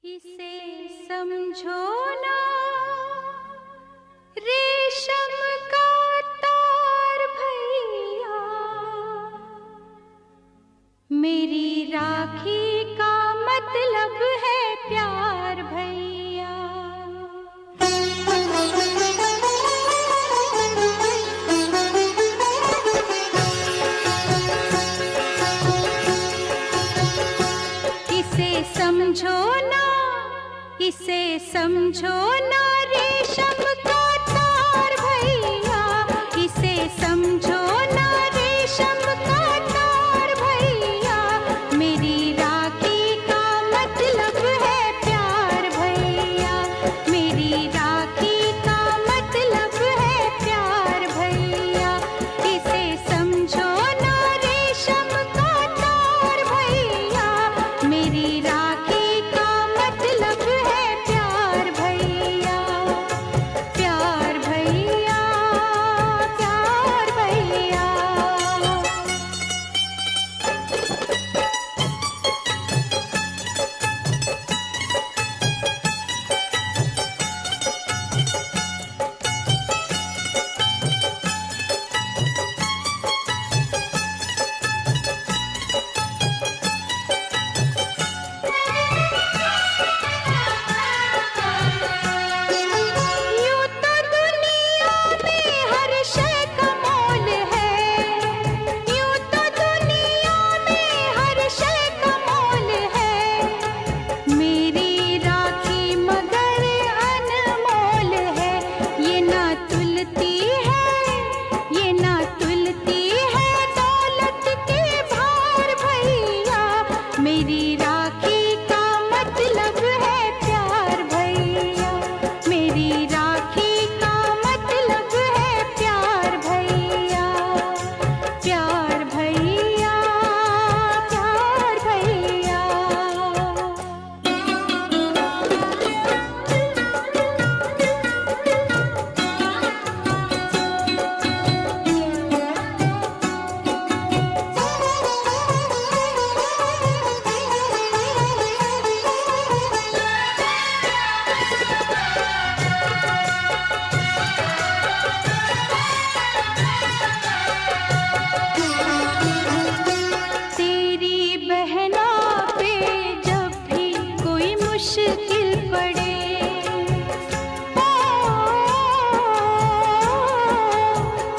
इसे समझो ना रेशम का तार भैया, मेरी राखी का मतलब है प्यार भैया। इसे समझो ना, इसे समझो ना रेशम का तार भैया, इसे समझो ना रेशम का तार भैया, मेरी राखी का मतलब है प्यार भैया, मेरी राखी का मतलब है प्यार भैया। इसे समझो ना रेशम का तार भैया, मेरी राखी का मतलब है प्यार भैया, प्यार भैया, प्यार भैया। यूं तो दुनिया में हर शय का मोल है, यूं तो दुनिया में हर शय का मोल है, मेरी राखी मगर अनमोल है। ये ना तुलती है, ये ना तुलती है दौलत के भार भैया, मेरी राखी का मतलब है प्यार भैया, मेरी राखी का मतलब है प्यार भैया, प्यार भैया, प्यार भैया। तेरी बहना पे जब भी कोई मुश्किल पड़े,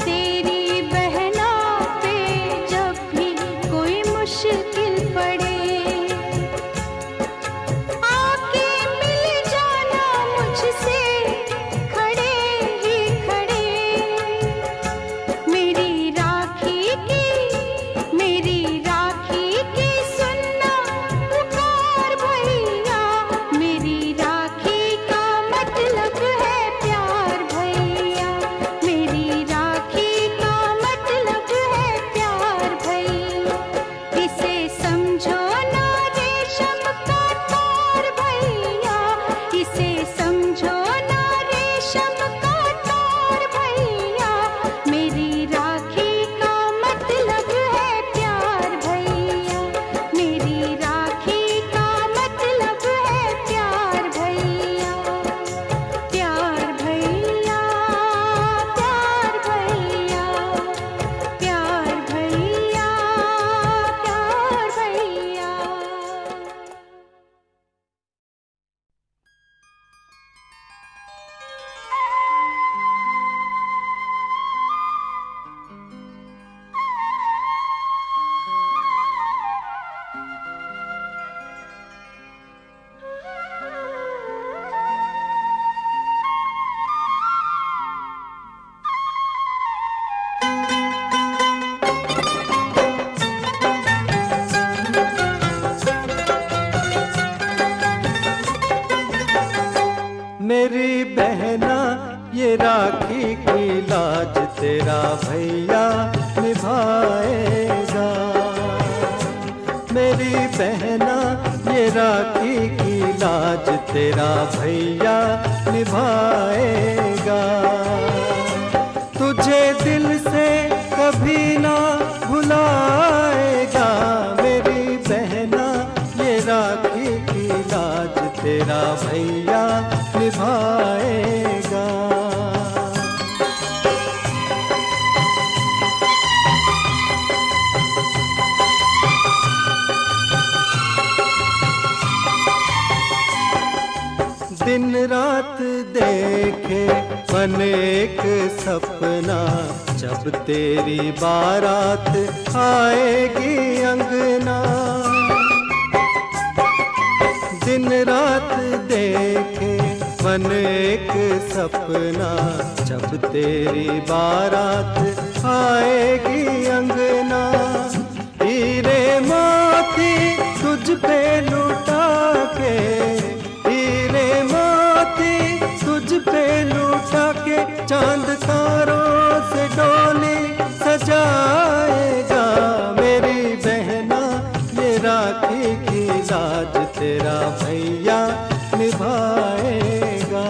तेरी बहना पे जब भी कोई मुश्किल पड़े, आके मिल जाना मुझसे खड़े ही खड़े, मेरी राखी की, मेरी राखी की सुनना पुकार भैया, मेरी राखी का मतलब है प्यार भैया, मेरी राखी का मतलब है प्यार भैया। इसे समझो ना रेशम का तार भैया, इसे समझो ना रेशम का तार भैया, मेरी राखी का मतलब है प्यार भैया, मेरी राखी का मतलब है प्यार भैया, प्यार भैया, प्यार भैया, प्यार भैया, प्यार भैया। मेरी बहना ये राखी की लाज तेरा भैया निभाएगा, मेरी बहना ये राखी की लाज तेरा भैया निभाएगा, तुझे दिल से कभी ना भुलाएगा, मेरी बहना ये राखी की लाज तेरा तेरा भैया निभाएगा। दिन रात देखे मन एक सपना, जब तेरी बारात आएगी अंगना। दिन रात देखे मन एक सपना, जब तेरी बारात आएगी अंगना। हीरे मोती तुझ पे लुटा के, हीरे मोती तुझ पे लुटा के, चांद तारों से डोली सजाएगा। मेरी बहना ये राखी की लाज तेरा भैया निभाएगा।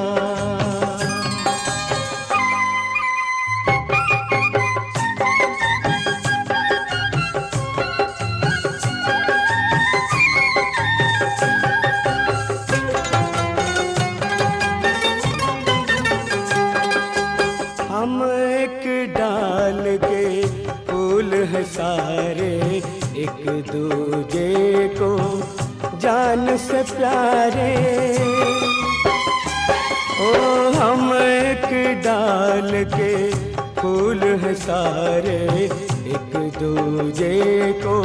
हम एक डाल के फूल है सारे, एक दूजे को जान से प्यारे। ओ हम एक डाल के फूल है सारे, एक दूजे को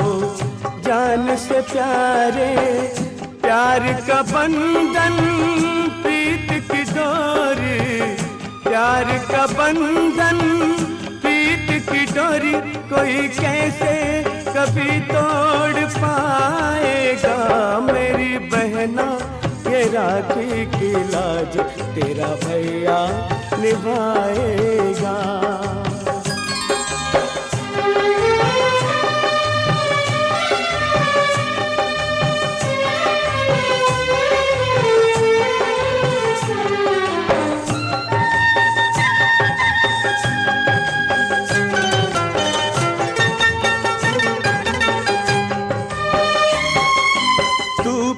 जान से प्यारे। प्यार का बंधन प्रीत की डोरी, प्यार का बंधन प्रीत की डोरी, कोई कैसे कभी तोड़ पाएगा। मेरी बहना ये राखी की लाज तेरा भैया निभाएगा।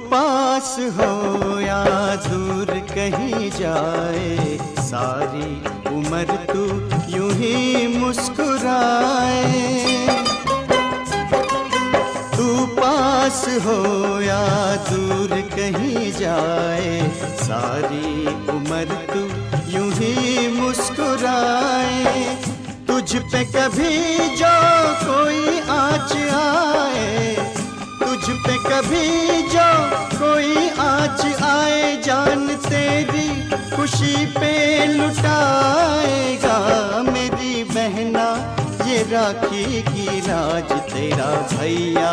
पास हो या दूर कहीं जाए, सारी उम्र तू यूं ही मुस्कुराए। तू पास हो या दूर कहीं जाए, सारी उम्र तू यूं ही मुस्कुराए। तुझ पे कभी जो कोई आँच आए, तुझ पे कभी जो कोई आँच आए, जान तेरी खुशी पे लुटाएगा। मेरी बहना ये राखी की लाज तेरा भैया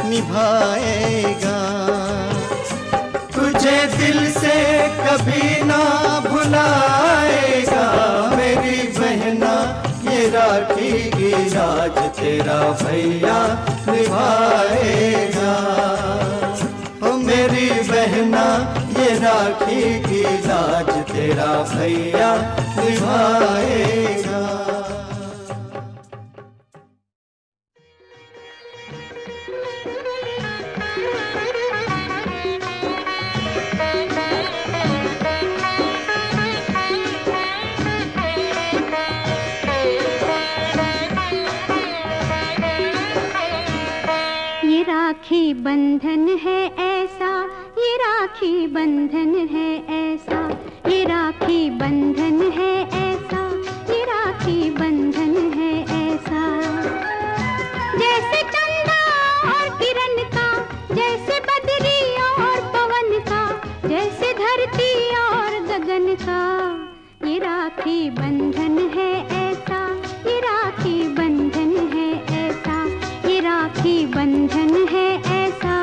निभाएगा। तुझे दिल से कभी ना भुलाएगा। मेरी बहना ये राखी की लाज तेरा भैया निभाएगा। ओ मेरी बहना ये राखी की लाज तेरा भैया निभाएगा। राखी बंधन है ऐसा, ये राखी बंधन है ऐसा, ये राखी बंधन है ऐसा, ये राखी बंधन है ऐसा। जैसे चंदा और किरण का, जैसे बदरी और पवन का, जैसे धरती और गगन का, ये राखी बंधन है ऐसा, ये राखी बंधन है ऐसा, ये राखी बंधन है ऐसा,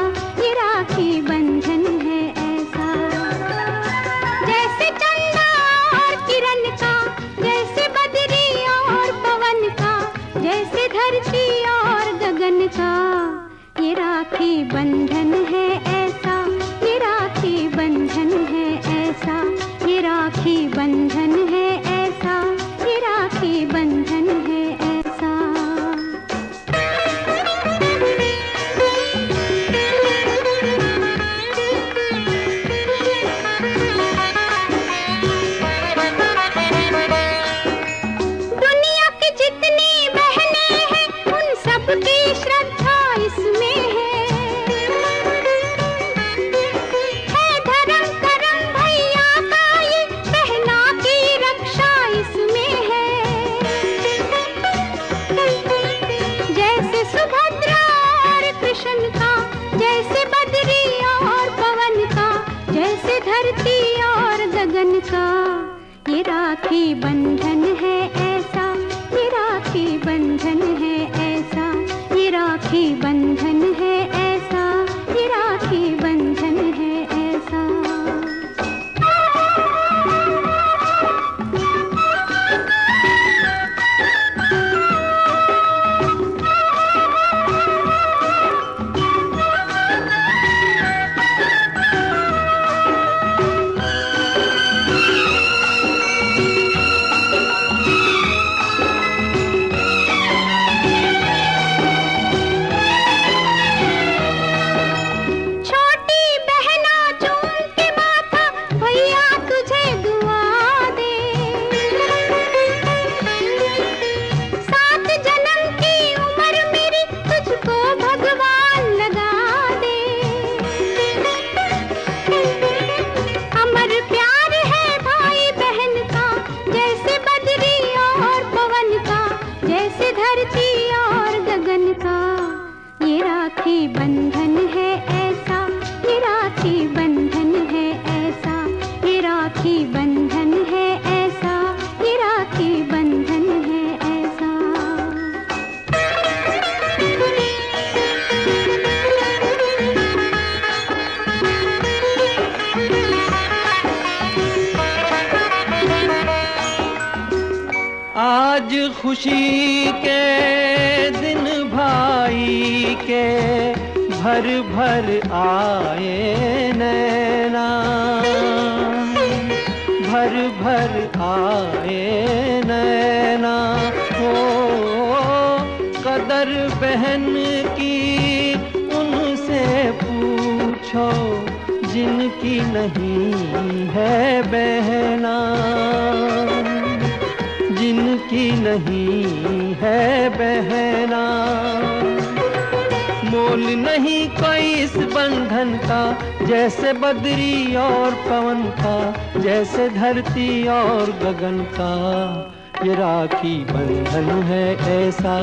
ये राखी बंधन है ऐसा। जैसे चंदा और किरण का, जैसे बदरी और पवन का, जैसे धरती और गगन का, ये राखी बंधन है ऐसा, ये राखी बंधन है ऐसा, ये राखी बंधन है ऐसा। ये राखी बंधन है ऐसा, ये राखी बंधन है ऐसा, ये राखी बंधन है ऐसा, ये राखी बंधन है ऐसा। बंधन है ऐसा, ये राखी बंधन है ऐसा, ये राखी बंधन है ऐसा, ये राखी बंधन है ऐसा। आज खुशी के दिन भाई के भर भर आए नैना, भर भर आए नैना। हो कदर बहन की उनसे पूछो जिनकी नहीं है बहना, जिनकी नहीं है बहना। मोल नहीं कोई इस बंधन का, जैसे बदरी और पवन का, जैसे धरती और गगन का। ये राखी बंधन है ऐसा,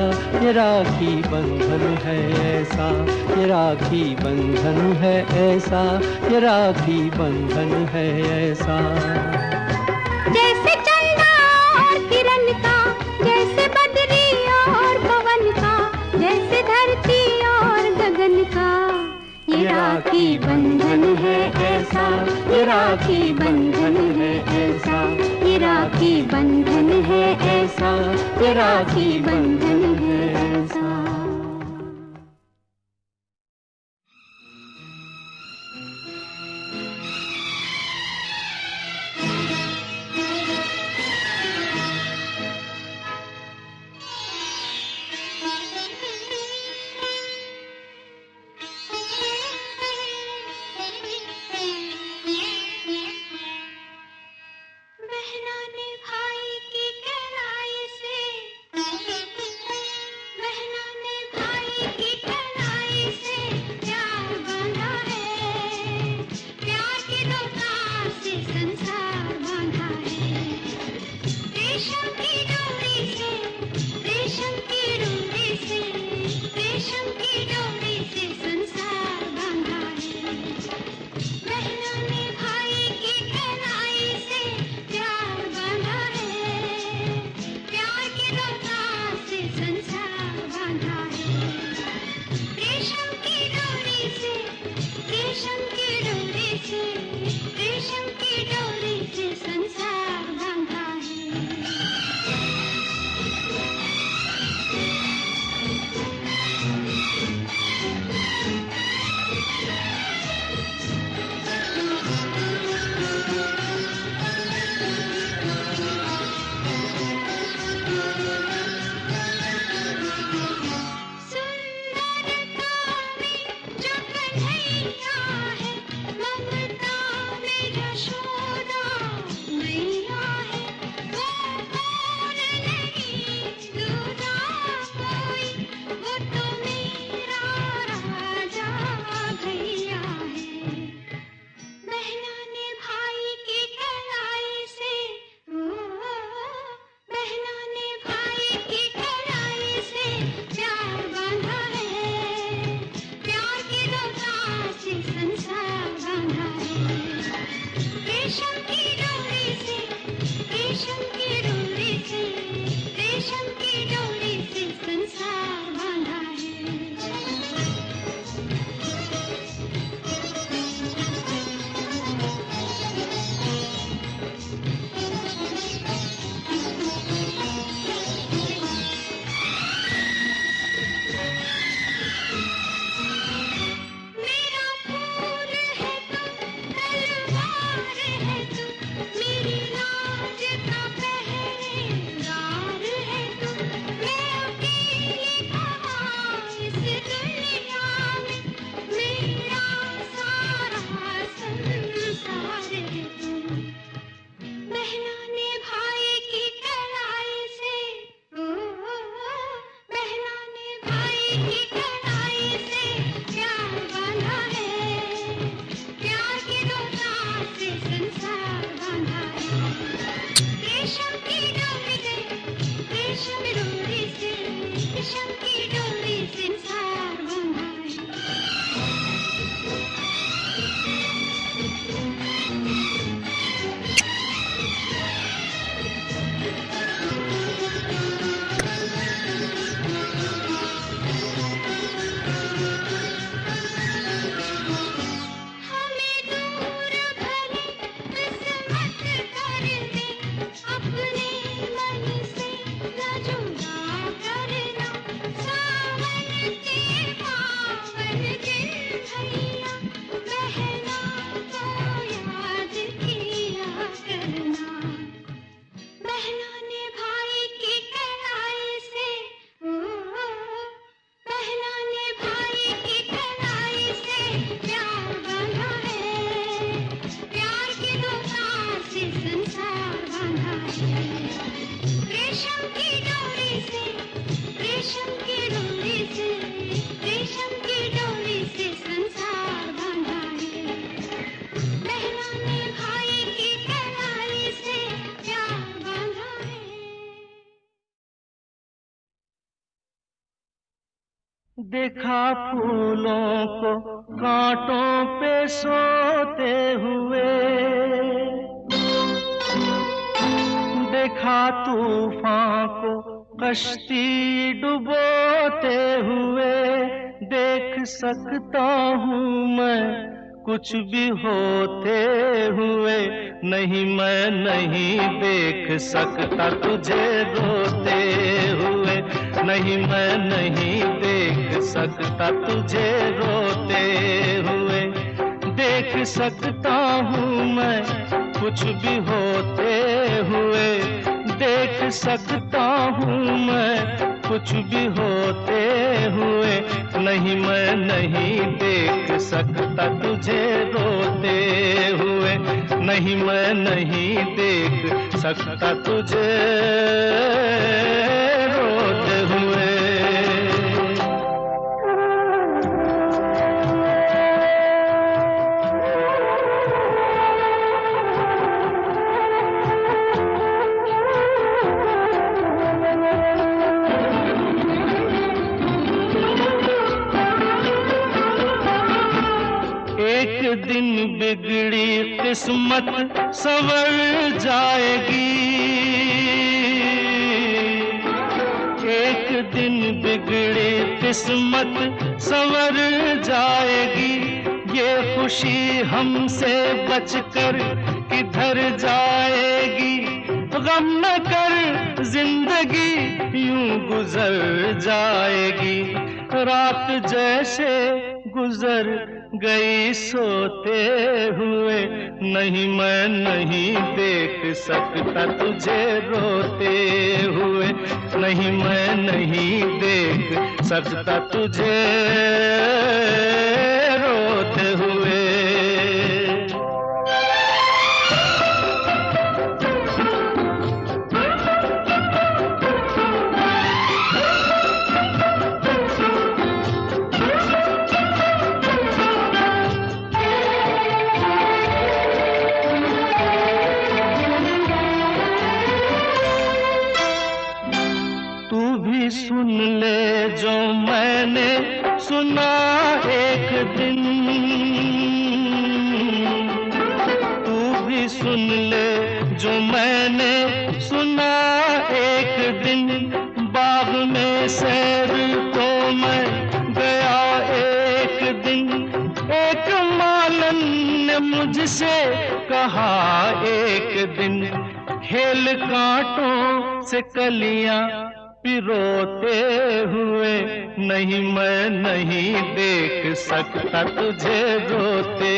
ये राखी बंधन है ऐसा, ये राखी बंधन है ऐसा, ये राखी बंधन है ऐसा। जैसे चंदा और किरण का, जैसे बदरी और पवन का, जैसे धरती और गगन का। ये राखी बंधन है ऐसा, ये राखी बंधन है ऐसा, ये राखी बंधन है ऐसा, ये राखी बंधन है ऐसा। मैया बांधा है, प्यार की दो तार से संसार बांधा है। रेशम की डोरी से, रेशम की डोरी से, रेशम की डोरी से संसार बांधा है। बहनों ने भाई की कलाई से प्यार बांधा है। देखा फूलों को कांटों पे सोते हुए, देखा तूफान को कश्ती डुबोते हुए। देख सकता हूँ मैं कुछ भी होते हुए, नहीं मैं नहीं देख सकता तुझे रोते हुए, नहीं मैं नहीं देख सकता तुझे रोते हुए। देख सकता हूँ मैं कुछ भी होते हुए, देख सकता हूँ मैं कुछ भी होते हुए, नहीं मैं नहीं देख सकता तुझे रोते हुए, नहीं मैं नहीं देख सकता तुझे रोते हुए। एक दिन बिगड़ी किस्मत संवर जाएगी, एक दिन बिगड़ी किस्मत संवर जाएगी। ये खुशी हमसे बचकर किधर जाएगी, गम न कर जिंदगी यूं गुजर जाएगी। रात जैसे गुजर गई सोते हुए, नहीं मैं नहीं देख सकता तुझे रोते हुए, नहीं मैं नहीं देख सकता तुझे रोते हुए। सुन ले जो मैंने सुना एक दिन, तू भी सुन ले जो मैंने सुना एक दिन। बाग में सैर को मैं गया एक दिन, एक मालन ने मुझसे कहा एक दिन, खेल कांटों से कलियां पिरोते हुए, नहीं मैं नहीं देख सकता तुझे रोते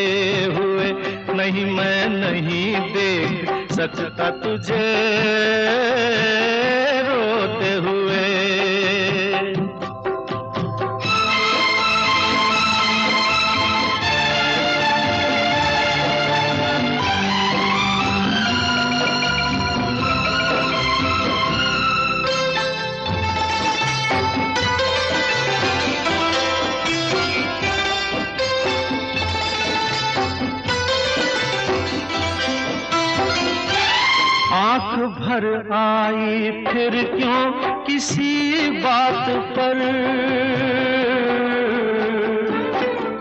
हुए, नहीं मैं नहीं देख सकता तुझे रोते हुए। आँख भर आई फिर क्यों किसी बात पर,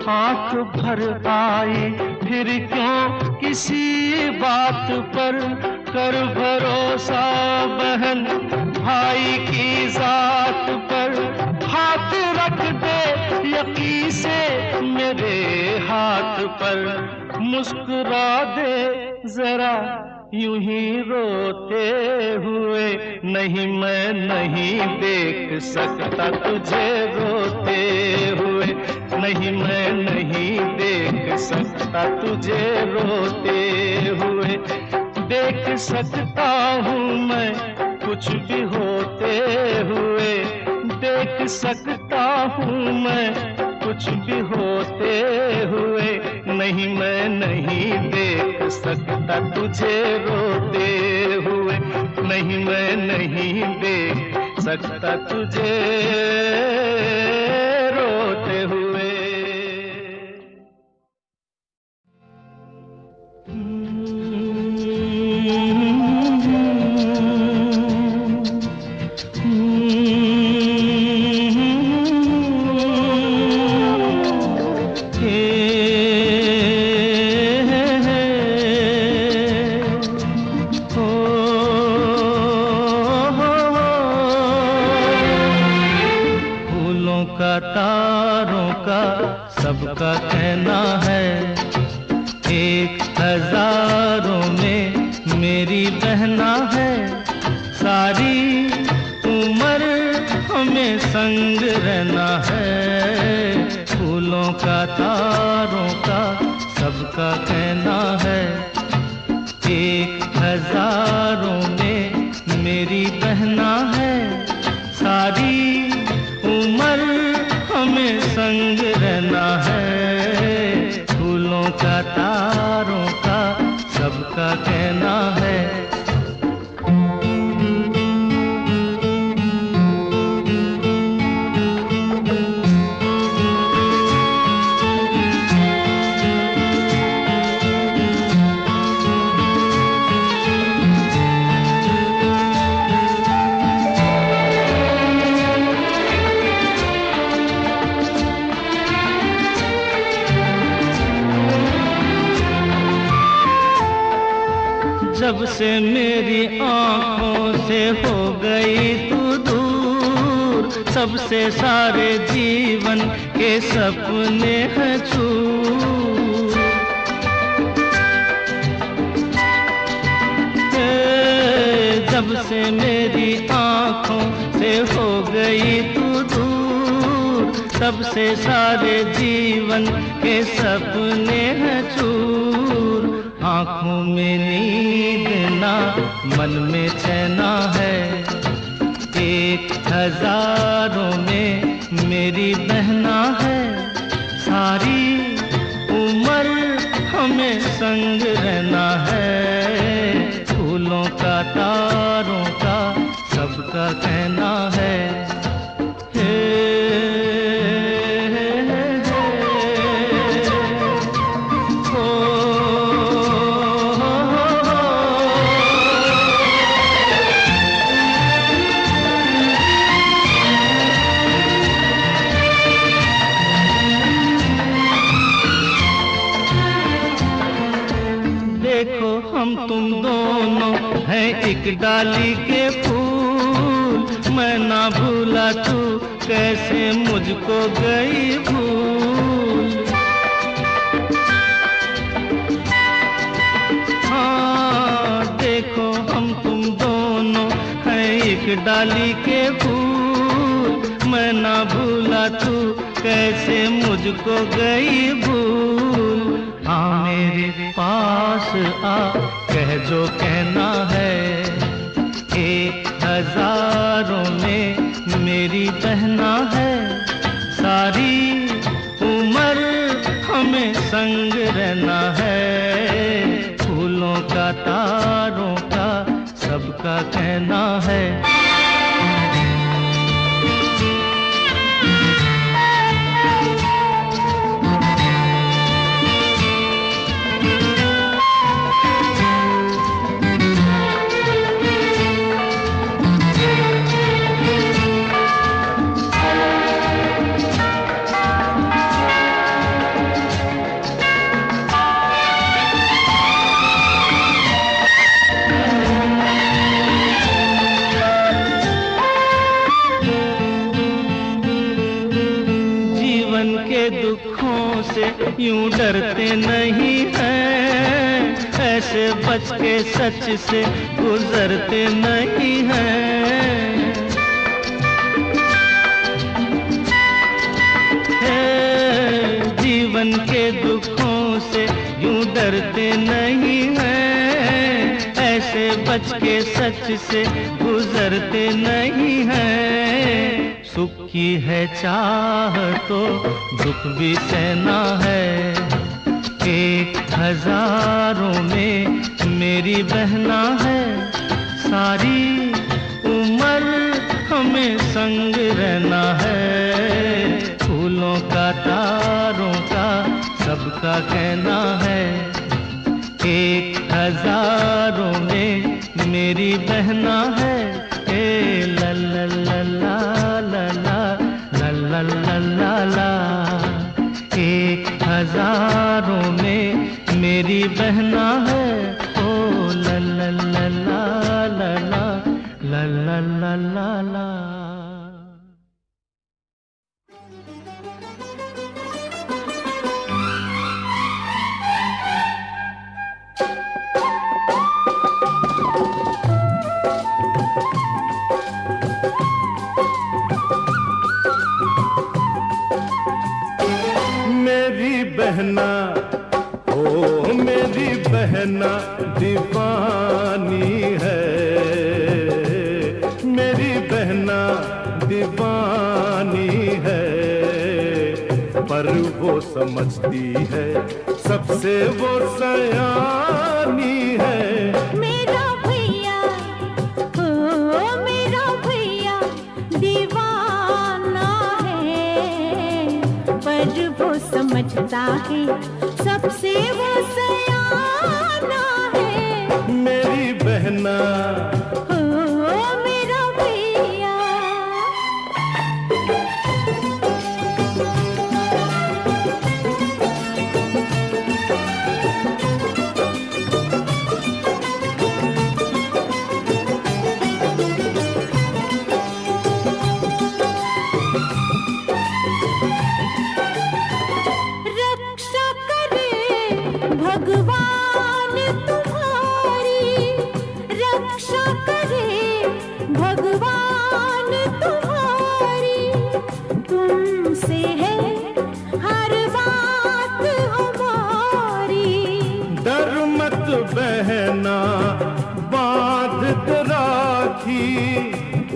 आँख भर आई फिर क्यों किसी बात पर। कर भरोसा बहन भाई की जात पर, हाथ रख दे यकीन से मेरे हाथ पर। मुस्कुरा दे जरा यूं ही रोते हुए, नहीं मैं नहीं देख सकता तुझे रोते हुए, नहीं मैं नहीं देख सकता तुझे रोते हुए। देख सकता हूँ मैं कुछ भी होते हुए, देख सकता हूँ मैं कुछ भी होते हुए, नहीं मैं नहीं देख सकता तुझे रोते हुए, नहीं मैं नहीं देख सकता तुझे रोते हुए। तारों का सबका कहना है, एक हजारों में मेरी बहना है। सारी उम्र हमें संग रहना है, फूलों का तारों का सबका कहना है। एक हजारों में मेरी बहना है, सारी उम्र हमें संग रहना है, फूलों का तारों का सबका कहना है। जब से मेरी आँखों से हो गई तू दूर, सबसे सारे जीवन के सपने हैं चूर। जब से मेरी आँखों से हो गई तू दूर, सबसे सारे जीवन के सपने हैं चूर। आँखों में नींद ना मन में चैना है, एक हजारों में मेरी बहना है। सारी उम्र हमें संग रहना है, फूलों का तारों का सबका कहना है। देखो हम तुम दोनों हैं एक डाली के फूल, मैं ना भूला तू कैसे मुझको गई भूल। हाँ देखो हम तुम दोनों हैं एक डाली के फूल, मैं ना भूला तू कैसे मुझको गई भूल। हाँ मेरे पास आ कह जो कहना है, एक हजारों में मेरी बहना है। सारी उम्र हमें संग रहना है, फूलों का तारों का सबका कहना है। दुखों से यूं डरते नहीं हैं, ऐसे बच के सच से गुजरते नहीं हैं। जीवन के दुखों से यूं डरते नहीं हैं, ऐसे बच के सच से गुजरते नहीं हैं। सुख की है चाह तो दुख भी सहना है, एक हजारों में मेरी बहना है, सारी उम्र हमें संग रहना है। फूलों का तारों का सबका कहना है, एक हजारों में मेरी बहना है। ए ला ला ला ला ला ला ला ला ला ला, एक हजारों में मेरी बहना है। ओ ला ला ला ला ला ला ला ला ला ला। बहना ओ मेरी बहना दीवानी है, मेरी बहना दीवानी है। पर वो समझती है सबसे वो सयानी है। मेरा भैया ओ मेरा भैया दीवाना है, पर वो समझता है सबसे वो सयाना है। मेरी बहना ओ मेरा भैया। भगवान तुम्हारी रक्षा करे, भगवान तुम्हारी। तुमसे है हर बात हमारी। डर मत बहना बांध के राखी,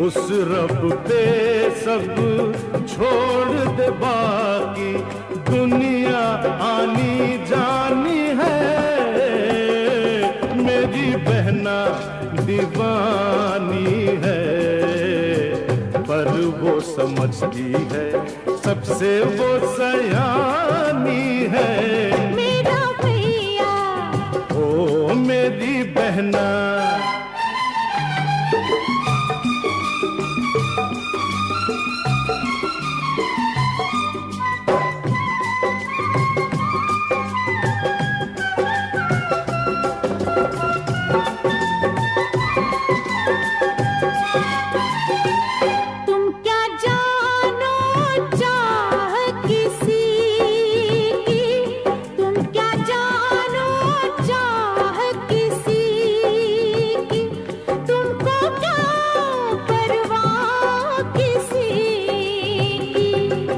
उस रब पे सब छोड़ दे बाकी। दुनिया आनी जानी है, मेरी बहना दीवानी है। पर वो समझती है सबसे वो सयानी है। मेरा भैया ओ मेरी बहना।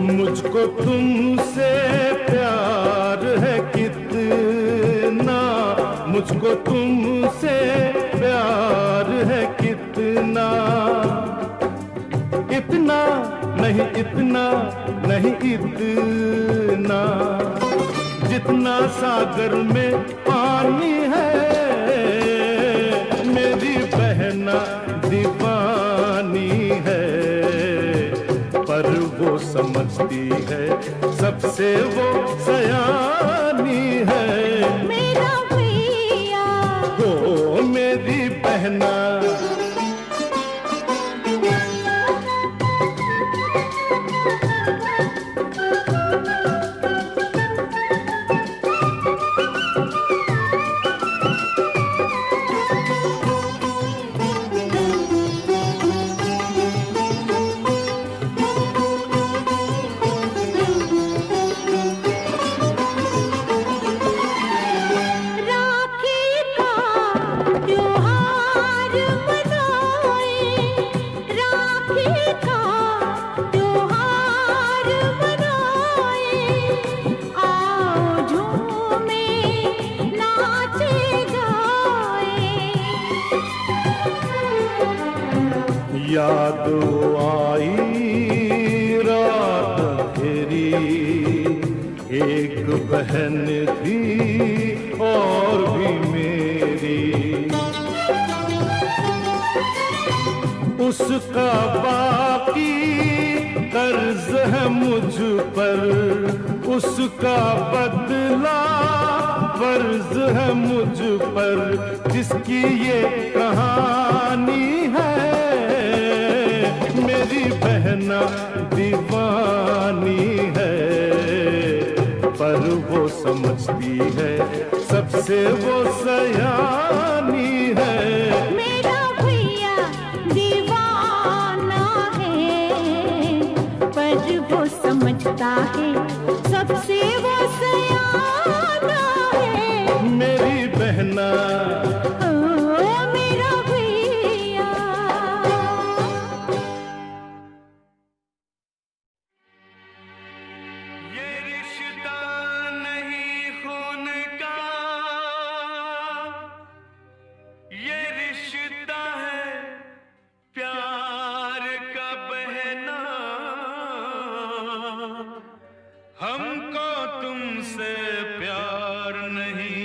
मुझको तुमसे प्यार है कितना, मुझको तुमसे प्यार है कितना। इतना नहीं इतना नहीं इतना, जितना सागर में पानी है। मेरी बहना दीवानी है, पर वो समझती है सबसे वो सयानी है। मेरा भैया ओ मेरी बहना। याद आई रात तेरी, एक बहन थी और भी मेरी, उसका बाकी कर्ज है मुझ पर, उसका बदला फर्ज है मुझ पर, जिसकी ये कहानी है। मेरी बहना दीवानी है, पर वो समझती है सबसे वो सयानी है। मेरा भैया दीवाना है, पर वो समझता है सबसे वो सयाना है। मेरी बहना मेरा भैया। ये रिश्ता नहीं खून का, ये रिश्ता है प्यार का बहना। हमको तुमसे प्यार नहीं,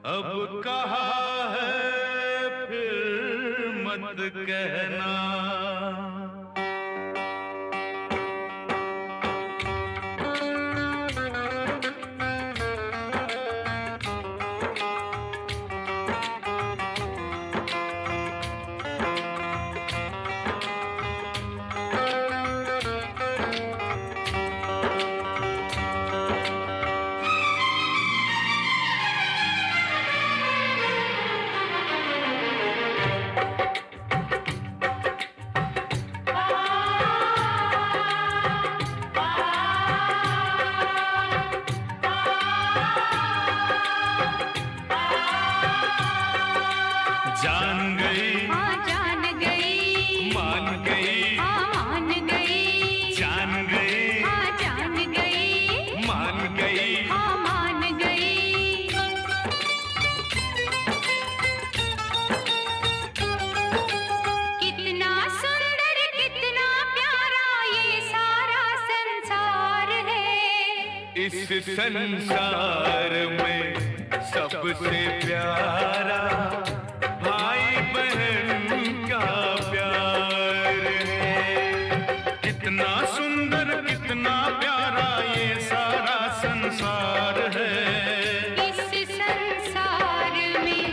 अब कहा है फिर मत कहना। जान गई, हाँ जान गई, मान गई, हाँ मान गई, जान गई, हाँ जान गई, मान गई। हाँ मान गई। कितना सुंदर कितना प्यारा ये सारा संसार है। इस संसार में सबसे प्यारा भाई बहन का प्यार है। कितना सुंदर कितना प्यारा ये सारा संसार है। इस संसार में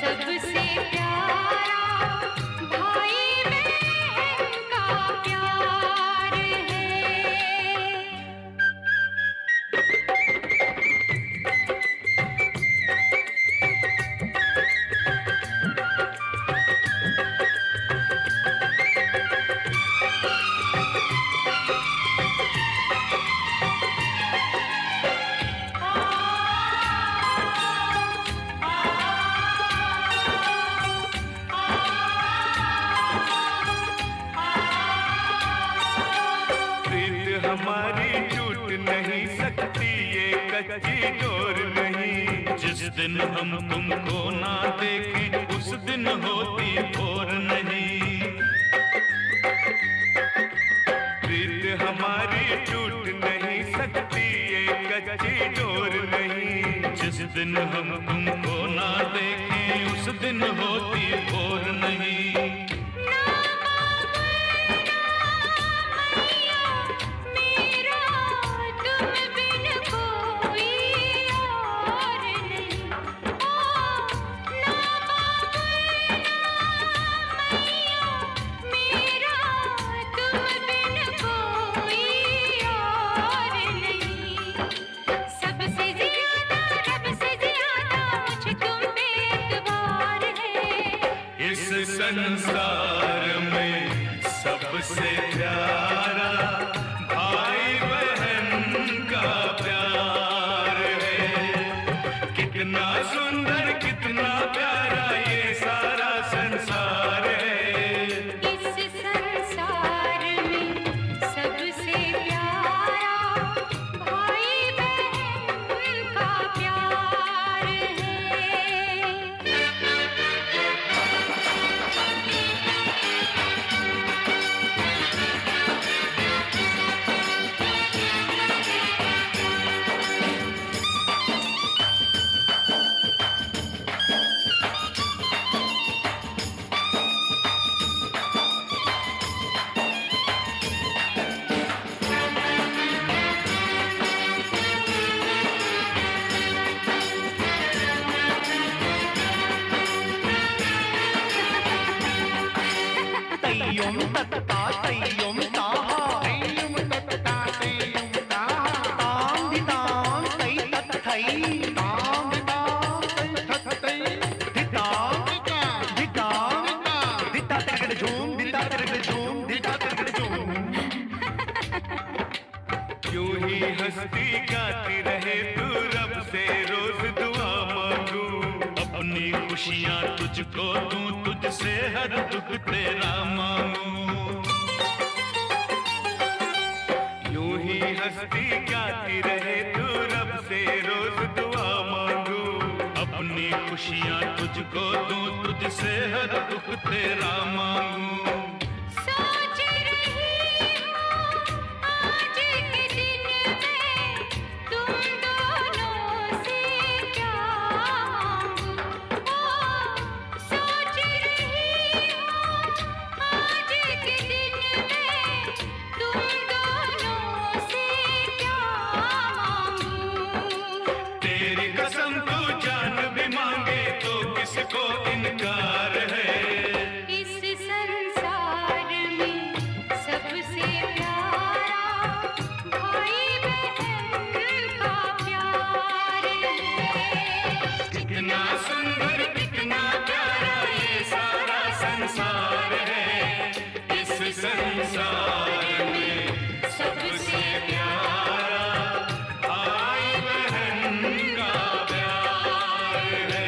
सबसे प्यारा भाई बहन का प्यार है। प्रीत हमारी टूट नहीं सकती, ये कच्ची डोर नहीं। जिस दिन हम तुमको ना देखें उस दिन होती भोर नहीं। प्रीत हमारी टूट नहीं सकती, ये कच्ची डोर नहीं। जिस दिन हम तुमको ना देखें उस दिन होती भोर नहीं। मेरा तुम बिन कोई और नहीं। ना मेरा तुम बिन कोई और नहीं। सबसे ज्यादा रब से ज्यादा मुझे तुम पे एतबार है। इस संसार में सबसे प्यारा भाई बहन का प्यार है। कितना सुंदर कितना प्यारा ये सारा संसार है। इस संसार में सबसे प्यारा भाई बहन का प्यार है। तैयुम तत्ता तैयुम ताहा तैयुम तत्ता तैयुम ताहा ताम धिताम तै तत्थै ताम ताम तै थथ तै धिताम धिता धिताम धिता धिता तिरगड़ झूम धिता तिरगड़ झूम धिता तिरगड़ झूम। यूं ही हंसती गाती रहे तू रब से रोज दुआ मांगू अपनी खुशियाँ तुझको दूं तुझसे हर दुख तेरा मांगू यूं ही हंसती गाती रहे तू रब से रोज दुआ मांगू अपनी खुशियाँ तुझको दूं तुझसे हर दुख तेरा मांगू सोच रही हूँ आज के दिन में तुम दोनों से क्या मांगूं। सोच रही हूँ आज के दिन में तुम दोनों से क्या मांगूं। तेरी कसम तू जान भी मांगे तो किसको इनकार है इस संसार में सबसे प्यारा भाई बहन का प्यार है। कितना सुंदर कितना प्यारा ये सारा संसार है इस संसार में सबसे प्यारा भाई बहन का प्यार है।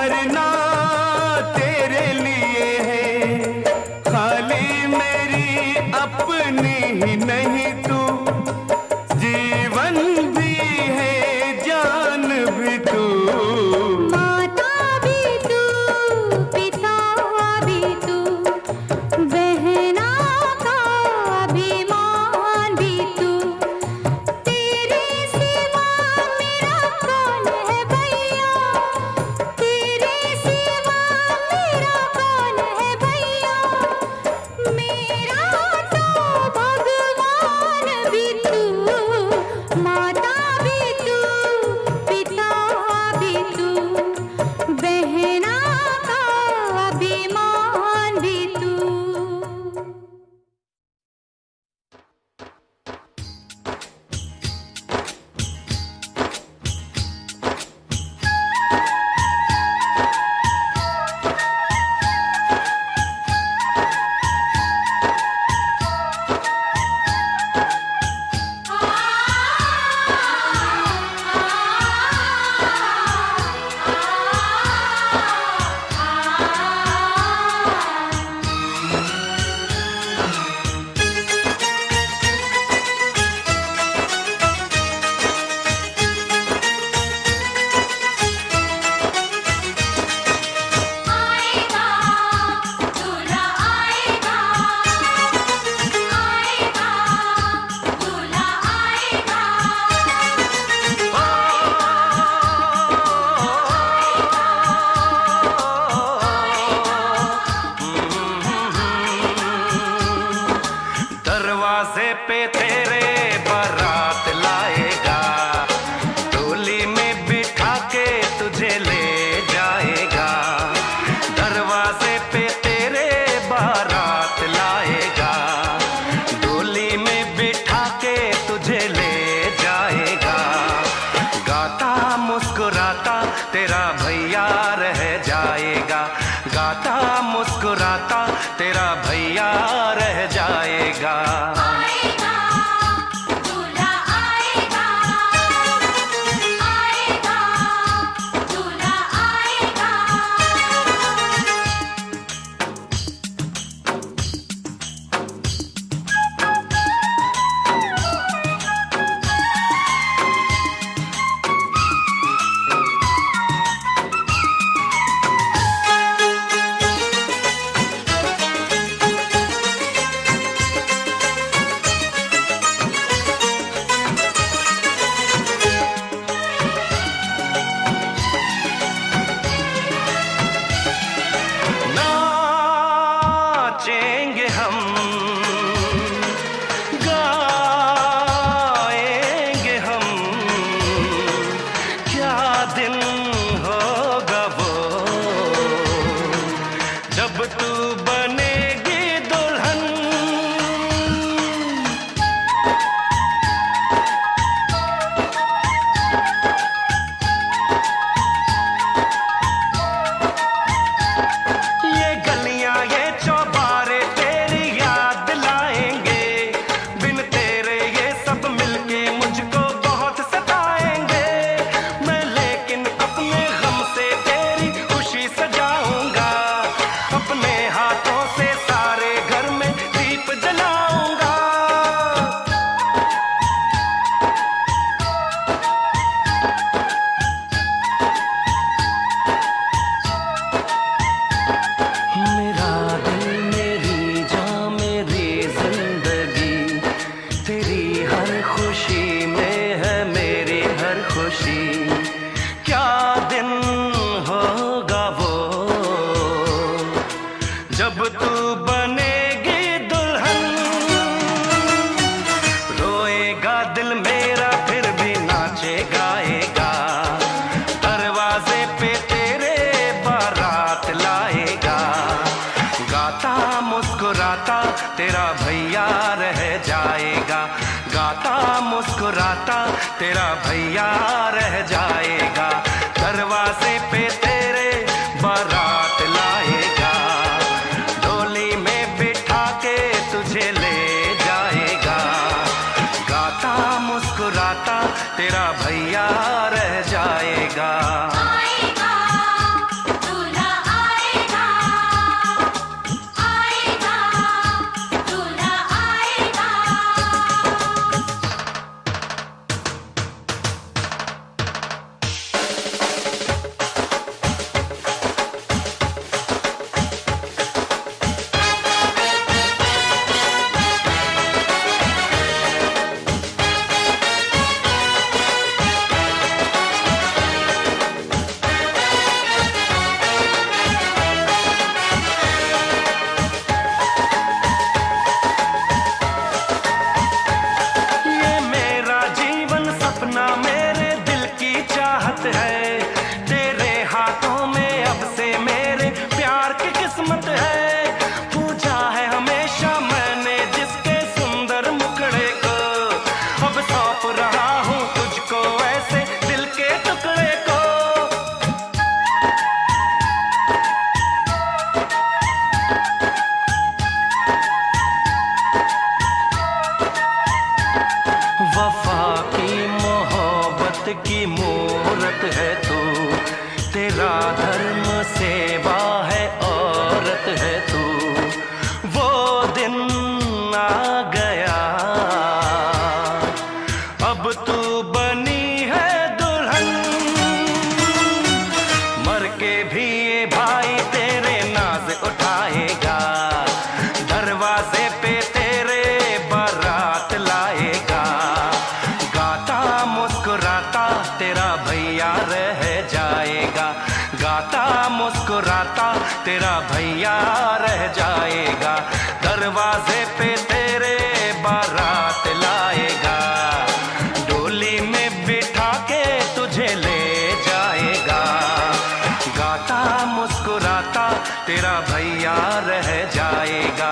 मरना तेरे लिए है, खाली मेरी अपनी ही नहीं तू, जीवन भी है जान भी तू। माता भी तू, पिता भी तू, बहना का अभिमान भी तू, तेरे सिवा मेरा कौन है भैया, तेरे सिवा मेरा कौन है भैया, मेरा तो भगवान भी तू, माता भी तू, पिता भी तू, बहना का अभिमान भी तू। आएगा दूल्हा आएगा, आएगा दूल्हा आएगा। दरवाजे पे तेरे बारात लाएगा, डोली में बिठा के तुझे ले जाएगा। दरवाजे पे तेरे बारात लाएगा, डोली में बिठा के तुझे ले जाएगा। गाता मुस्कुराता तेरा भैया रह जाएगा, गाता मुस्कुराता तेरा भैया रह जाएगा। आएगा दूल्हा आएगा, आएगा दूल्हा आएगा। नाचेंगे हम, गाएंगे हम, क्या दिन होगा वो जब तू बनेगी दुल्हन। ये गलियां ये चौबारे तेरी याद दिलाएंगे, बिन तेरे ये सब मिलके मुझको बहुत सताएंगे। मैं लेकिन अपने गम से तेरी खुशी सजाऊंगा, अपने हाथों से सारे घर में दीप जलाऊंगा। मेरा दिल मेरी जान मेरी जिंदगी, तेरी हर खुशी में है मेरी हर खुशी। क्या दिन होगा वो जब तू बनेगी दुल्हन। रोएगा दिल मेरा फिर भी नाचे गाएगा, दरवाजे पे तेरे बारात लाएगा। गाता मुस्कुराता तेरा भैया रह जाएगा, गाता मुस्कुराता तेरा भैया रह जाएगा। दरवाजे पे तेरे बारात लाएगा, डोली में बिठा के तुझे ले जाएगा। गाता मुस्कुराता तेरा भैया रह जाएगा। आएगा अब से मेरे प्यार की किस्मत है। पूछा है हमेशा मैंने जिसके सुंदर मुखड़े को, अब सौंप रहा हूँ तुझको ऐसे दिल के टुकड़े को। वफा की मोहब्बत की मूरत है तू, तेरा धर्म सेवा है औरत है तू। वो दिन आ गया अब तू बनी है दुल्हन, मर के भी ये भाई तेरे नाज उठाएगा, दरवाजे पे तेरे बारात लाएगा। गाता मुस्कुराता तेरा भैया रह जाएगा, गाता मुस्कुराता तेरा भैया रह जाएगा। दरवाजे पे तेरे बारात लाएगा, डोली में बिठा के तुझे ले जाएगा। गाता मुस्कुराता तेरा भैया रह जाएगा।